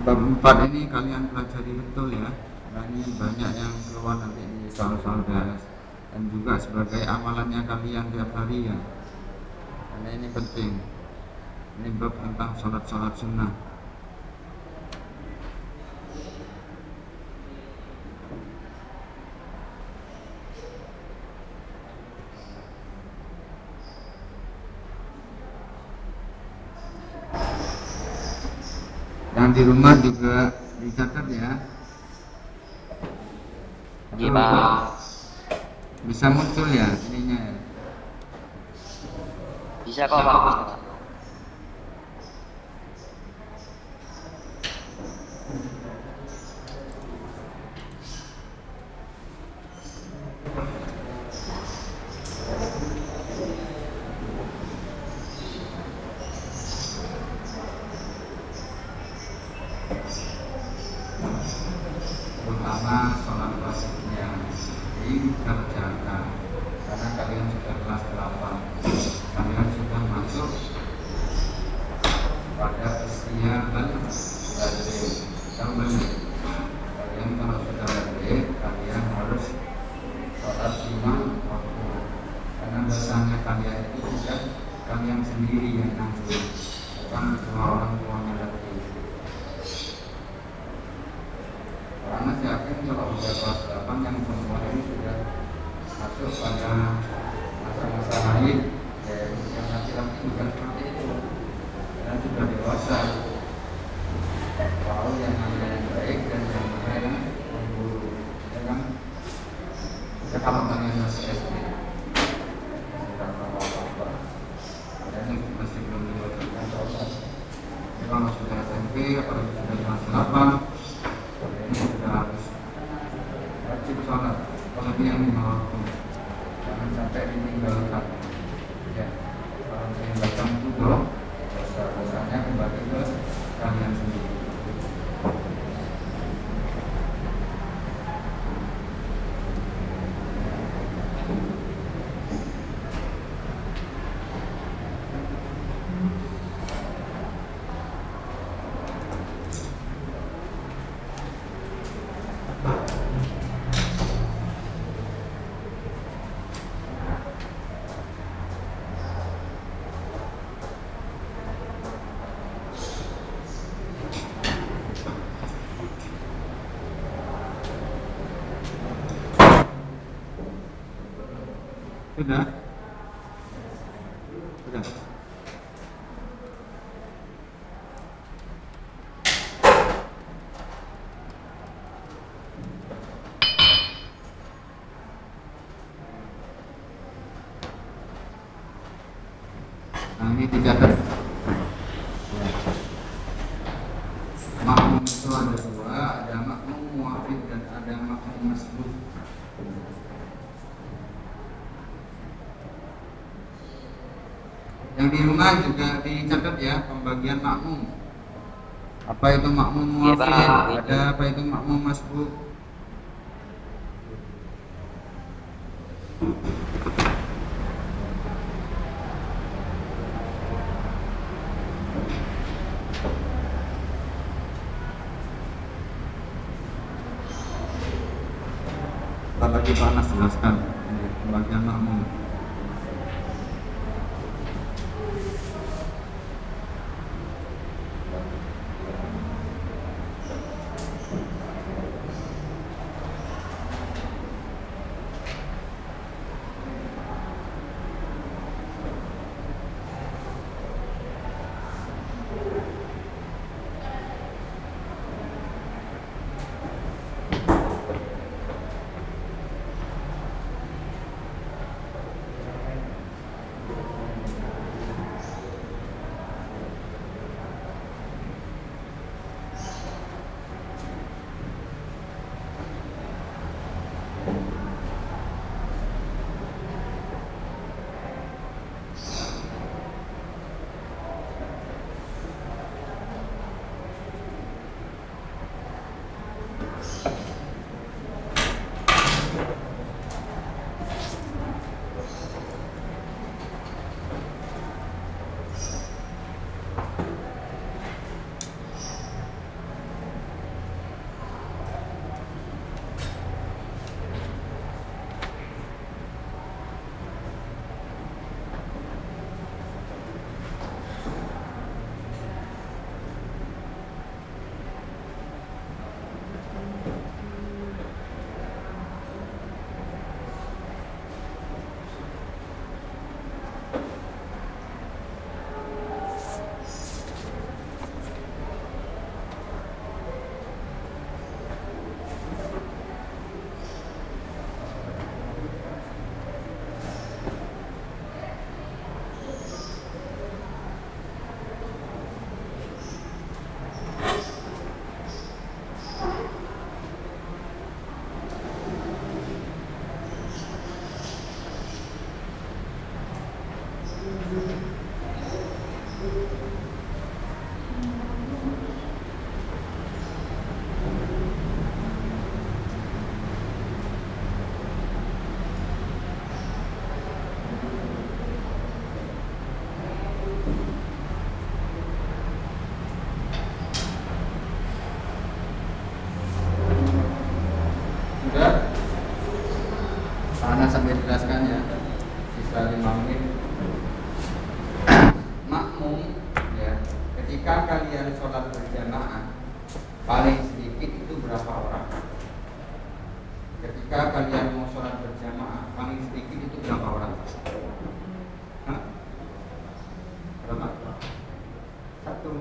Bab 4 ini kalian pelajari betul ya, karena ini banyak yang keluar nanti di soal-soal BHS, dan juga sebagai amalannya kalian tiap hari ya, karena ini penting. Ini bab tentang sholat sunnah. Yang di rumah juga dicatat ya. Iya, Pak. Bisa muncul ya ininya ya. Bisa kok, Pak. Bisa, Pak. Terutama sholat wajibnya dikerjakan karena kalian sudah kelas 8, kalian sudah masuk pada usia balik. Kalian kalau sudah balik, kalian harus sholat 5 waktu karena dosanya kalian itu sudah kalian sendiri yang nanggung, bukan semua orang tuanya lagi. Karena saya yakin kalau udah kelas 8 yang semua ini sudah masuk pada masa-masa haid, ya yang laki-laki bukan seperti itu, karena sudah dewasa, tahu yang mana yang baik dan yang mana yang buruk, ya kan? Ya, kalau kalian masih SD, bukan apa-apa, kalian masih belum diwajibkan sholat. Tapi kalau sudah SMP, apalagi sudah kelas 8, ini sudah harus wajib sholat apalagi yang 5 waktu, jangan sampai ditinggalkan ya. Kalau ditinggalkan itu dosa-dosanya kembali ke kalian sendiri. Sudah? Sudah. Nah, ini dicatat. Makmum itu ada dua, ada makmum muafid dan ada makmum masbuk. Yang di rumah juga dicatat ya pembagian makmum. Apa itu makmum muafid? Ada apa itu makmum masbuk? Kita lagi panas jelaskan pembagian makmum. ketika kalian sholat berjamaah paling sedikit itu berapa orang? Ketika kalian mau sholat berjamaah paling sedikit itu berapa orang? Hah? Berapa? Satu.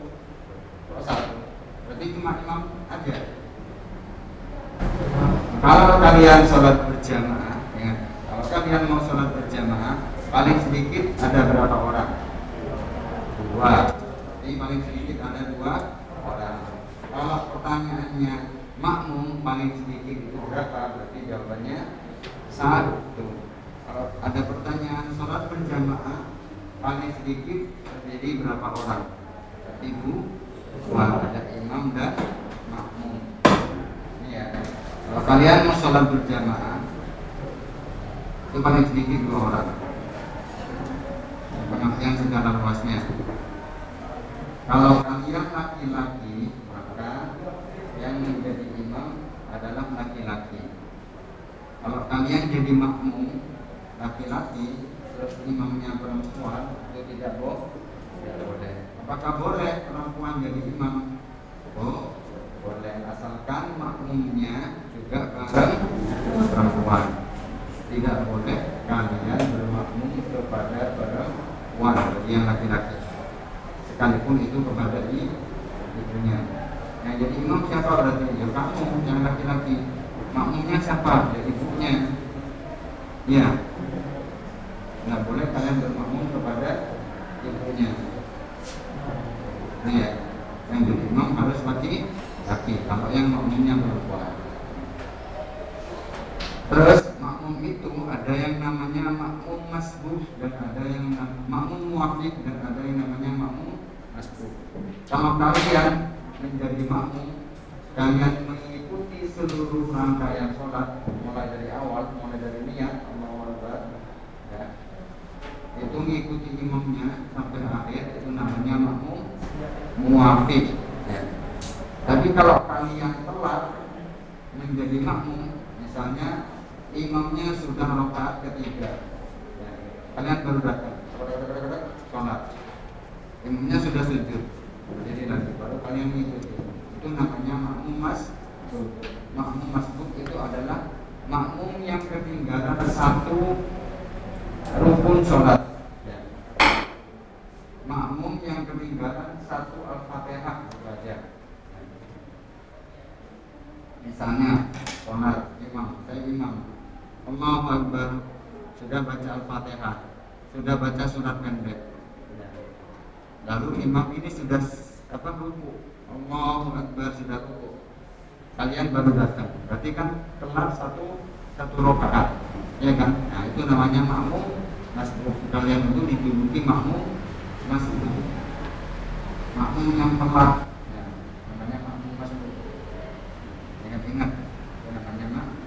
Oh, satu. Berarti cuma imam aja. Kalau kalian sholat berjamaah, ya, kalau kalian mau sholat berjamaah paling sedikit ada berapa orang? Dua. Jadi paling sedikit ada 2 orang. Kalau pertanyaannya makmum paling sedikit itu berapa? Berarti jawabannya 1. Kalau ada pertanyaan sholat berjamaah paling sedikit terjadi berapa orang? Berarti 2. Ada imam dan makmum. Ini ya. Kalau kalian mau sholat berjamaah itu paling sedikit 2 orang. Pengertian secara luasnya. Kalau kalian laki-laki, maka yang menjadi imam adalah laki-laki. Kalau kalian jadi makmum laki-laki, terus imamnya perempuan, itu tidak boleh. Apakah boleh perempuan jadi imam? Oh, boleh, asalkan makmumnya juga bareng perempuan. Tidak boleh kalian bermakmum kepada perempuan bagi yang laki-laki, sekalipun itu kepada ibunya. Yang jadi imam siapa berarti? Ya kamu yang laki-laki. Makmumnya siapa? Ya ibunya. Ya. Nggak boleh kalian bermakmum kepada ibunya. Ya. Yang jadi imam harus laki-laki. Kalau yang makmumnya perempuan. Terus makmum itu ada yang namanya makmum masbuh dan ada yang makmum muwafiq dan ada yang namanya makmum masbuh. Kalau kalian menjadi makmum, kalian mengikuti seluruh rangkaian sholat mulai dari awal, mulai dari niat Allahu Akbar, ya. Itu mengikuti imamnya sampai akhir, itu namanya makmum muwafiq, ya. Tapi kalau kalian telat menjadi makmum, misalnya imamnya sudah rakaat ketiga, ya. Kalian baru datang sholat, imamnya sudah sujud, jadi lagi baru kalian mengikuti, itu namanya makmum masbuk. Makmum masbuk itu adalah makmum yang ketinggalan 1 rukun sholat, ya. Makmum yang ketinggalan 1 Al-Fatihah baca. Misalnya sholat saya imam Allahu Akbar, sudah baca Al-Fatihah, sudah baca surat pendek, lalu imam ini sudah ruku, Allahu Akbar, sudah ruku, kalian baru datang, berarti kan telat satu rakaat, ya kan? Nah itu namanya makmum masbuk. Kalian itu dijuluki makmum masbuk, makmum yang telat, ya, namanya makmum masbuk. Ingat, itu namanya makmum.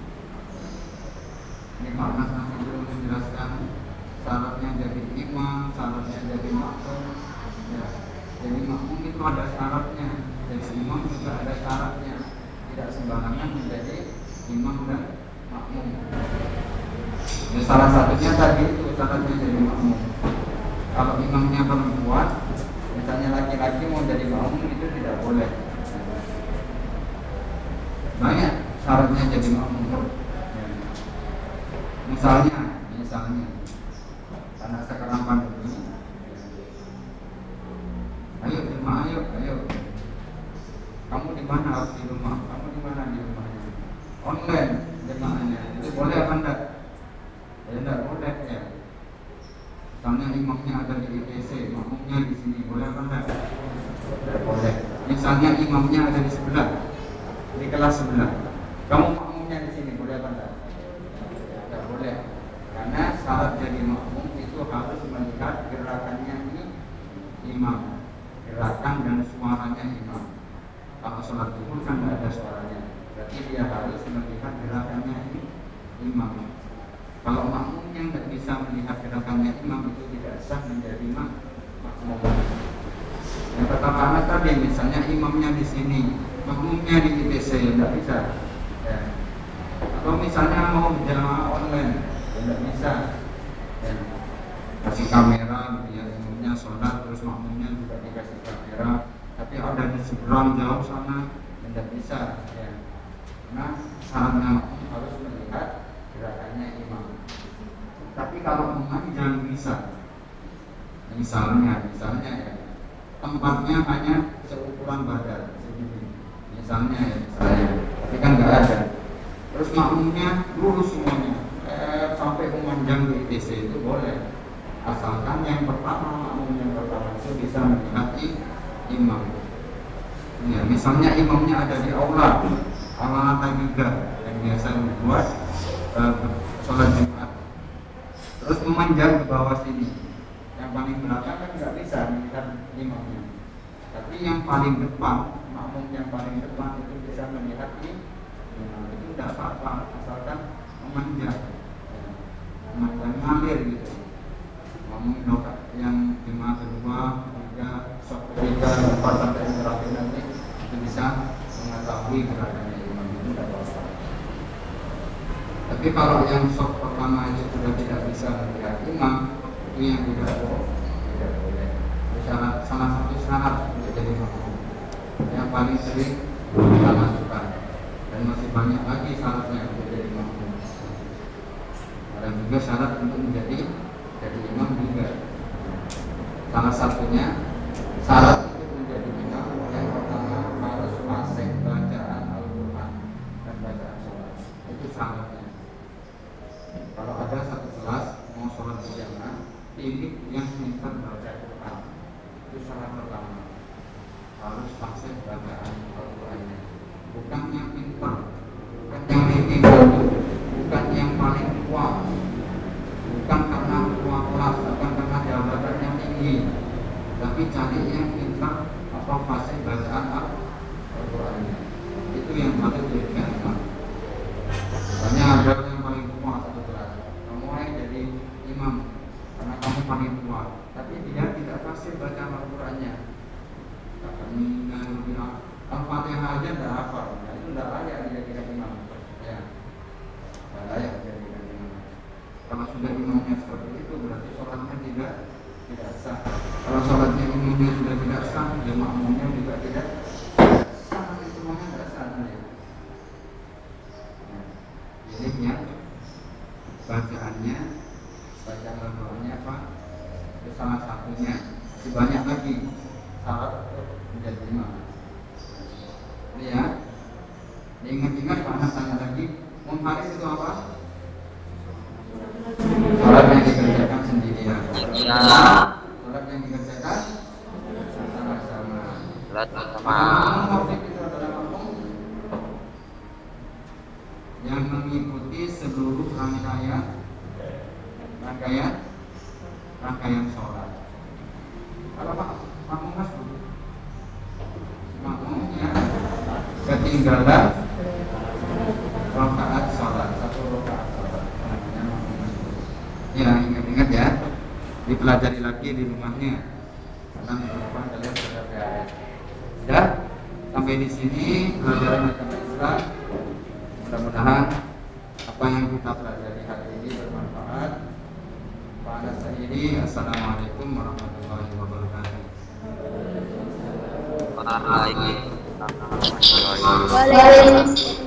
Ini Pak Mas nanti belum menjelaskan syaratnya jadi imam, syaratnya jadi makmum, ya. Jadi makmum itu ada syaratnya, jadi imam juga ada syaratnya. Tidak sembarangan menjadi imam dan makmum. Ya, salah satunya tadi itu syaratnya jadi makmum. Kalau imamnya perempuan, misalnya laki-laki mau jadi makmum itu tidak boleh. Banyak syaratnya jadi makmum. Misalnya karena sekarang pandemi, ayo, kamu di mana di rumah? Kamu di mana di rumahnya? Online jemaahnya, itu boleh apa enggak? Ya enggak boleh, ya. Misalnya imamnya ada di ITC, makmumnya di sini, boleh apa enggak? Tidak boleh. Misalnya imamnya ada di sebelah, di kelas sebelah, kamu makmumnya di sini, boleh apa enggak? Tidak boleh. Karena syarat jadi makmum itu harus melihat gerakannya ini imam, gerakan dan suaranya imam. Kalau sholat zuhur kan tidak ada suaranya, berarti dia harus melihat gerakannya ini imam. Kalau makmumnya tidak bisa melihat gerakannya imam, itu tidak sah menjadi makmum. Yang pertama tadi, misalnya imamnya di sini, makmumnya di ITC, tidak bisa. Ya. Atau misalnya mau jamaah online, tidak bisa. Ya. Kasih kamera, biar imamnya sholat, terus makmumnya juga dikasih kamera. ada di seberang jauh sana, tidak bisa ya. Karena syaratnya makmum harus melihat gerakannya imam. Tapi kalau memanjang bisa, misalnya ya, tempatnya hanya seukuran badan segini, misalnya ya, tapi kan nggak ada. Terus makmumnya lurus semuanya, sampai memanjang di ITC itu boleh, asalkan yang pertama makmum yang pertama itu bisa melihat imam. Ya, misalnya imamnya ada di aula juga yang biasa dibuat sholat Jumat, terus memanjang ke bawah sini. Yang paling belakang kan nggak bisa melihat imamnya, tapi yang paling depan, makmum yang paling depan itu bisa melihat imam. Itu tidak apa-apa, asalkan memanjang, memanjang ngalir gitu. Makmum yang jemaah kedua, ketiga, empat sampai yang terakhir nanti itu bisa mengetahui gerakannya imam, itu tidak apa-apa. Tapi kalau yang shock pertama itu sudah tidak bisa melihat imam, itu yang tidak boleh. Salah satu syarat untuk jadi makmum yang paling sering kita masukkan, dan masih banyak lagi syaratnya untuk jadi makmum. Dan juga syarat untuk menjadi imam juga. Salah satunya syarat untuk menjadi imam yang pertama harus fasih bacaan Al-Quran dan bacaan sholat. Itu syaratnya. Kalau ada satu kelas mau sholat berjamaah, pilih yang pintar baca Quran. Itu syarat pertama. Harus fasih bacaan Al-Qurannya. Bukan yang pintar, bukan yang tinggi, bukan yang paling tua, bukan karena tua kelas, bukan karena jabatan yang tinggi, tapi cari yang pintar atau fasih bacaan Al-Qurannya. Itu yang harus dijadikan imam. Misalnya ada yang paling tua satu kelas, kamu yang jadi imam karena kamu paling tua, tapi dia tidak fasih bacaan Al-Qurannya. Al-Fatihah aja tidak hafal, nah, itu tidak layak dijadikan imam. Ya, tidak layak dijadikan imam. Kalau sudah imamnya seperti itu, berarti sholatnya tidak sah. Kalau sholatnya imamnya sudah tidak sah, ya makmumnya juga tidak sah, semuanya tidak sah. Pilihnya, bacaannya, bacaan Al-Qurannya apa? Itu salah satunya. Masih banyak lagi syarat untuk menjadi imam. Ini ya, diingat-ingat Pak Nas tanya lagi, munfarid itu apa? Sholat yang dikerjakan sendirian. Sholat yang dikerjakan sama-sama. Sholat bersama. Munfarid itu adalah makmum yang mengikuti seluruh rangkaian sholat. Kalau makmum masuk, makmumnya ketinggalan rakaat sholat, satu rakaat sholat, namanya makmum masuk. Ya, ingat-ingat ya, dipelajari lagi di rumahnya. Karena minggu depan kalian sudah beres. Ya, sampai di sini pelajaran agama Islam. Mudah-mudahan apa yang kita pelajari hari ini bermanfaat. Pak Anas Saidi, assalamualaikum warahmatullahi wabarakatuh. Waalaikumsalam. Waalaikumsalam.